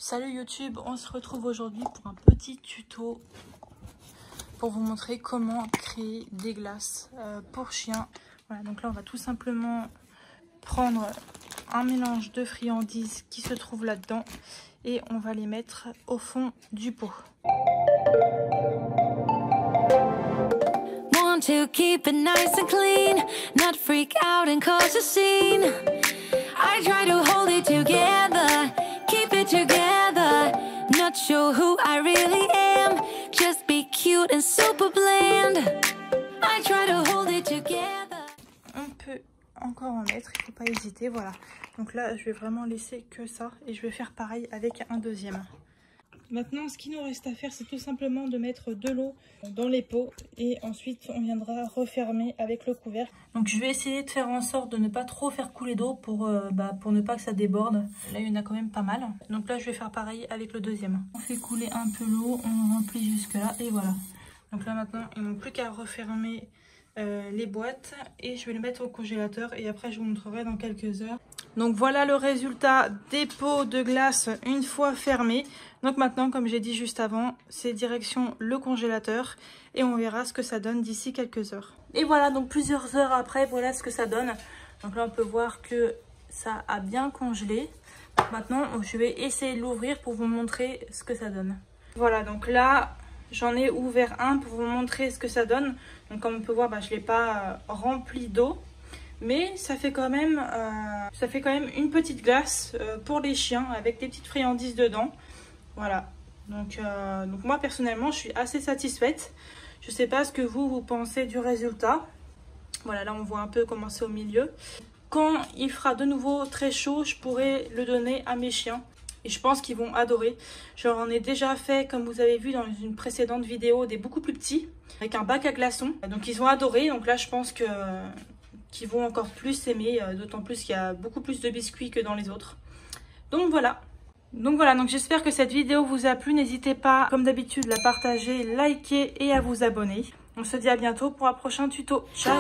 Salut YouTube, on se retrouve aujourd'hui pour un petit tuto pour vous montrer comment créer des glaces pour chiens. Voilà, donc là on va tout simplement prendre un mélange de friandises qui se trouve là-dedans et on va les mettre au fond du pot. Want to keep it nice and clean, not freak out and cause a scene. I try to hold it together, keep it together, not sure who I really am, just be cute and super bland. I try to hold it together. On peut encore en mettre, il ne faut pas hésiter, voilà. Donc là, je vais vraiment laisser que ça et je vais faire pareil avec un deuxième. Maintenant, ce qu'il nous reste à faire, c'est tout simplement de mettre de l'eau dans les pots et ensuite on viendra refermer avec le couvercle. Donc je vais essayer de faire en sorte de ne pas trop faire couler d'eau pour ne pas que ça déborde. Là, il y en a quand même pas mal. Donc là, je vais faire pareil avec le deuxième. On fait couler un peu l'eau, on remplit jusque là et voilà. Donc là maintenant, il ne manque plus qu'à refermer les boîtes et je vais les mettre au congélateur et après je vous montrerai dans quelques heures. Donc voilà le résultat des pots de glace une fois fermés. Donc maintenant, comme j'ai dit juste avant, c'est direction le congélateur et on verra ce que ça donne d'ici quelques heures. Et voilà, donc plusieurs heures après, voilà ce que ça donne. Donc là on peut voir que ça a bien congelé. Donc maintenant je vais essayer de l'ouvrir pour vous montrer ce que ça donne. Voilà, donc là j'en ai ouvert un pour vous montrer ce que ça donne. Donc comme on peut voir, je ne l'ai pas rempli d'eau. Mais ça fait quand même une petite glace pour les chiens avec des petites friandises dedans. Voilà. Donc moi personnellement, je suis assez satisfaite. Je ne sais pas ce que vous pensez du résultat. Voilà, là on voit un peu comment c'est au milieu. Quand il fera de nouveau très chaud, je pourrai le donner à mes chiens. Et je pense qu'ils vont adorer. J'en ai déjà fait, comme vous avez vu dans une précédente vidéo, des beaucoup plus petits, avec un bac à glaçons. Donc ils ont adoré. Donc là je pense qu'ils vont encore plus aimer, d'autant plus qu'il y a beaucoup plus de biscuits que dans les autres. Donc voilà. Donc j'espère que cette vidéo vous a plu. N'hésitez pas, comme d'habitude, à la partager, liker et à vous abonner. On se dit à bientôt pour un prochain tuto. Ciao!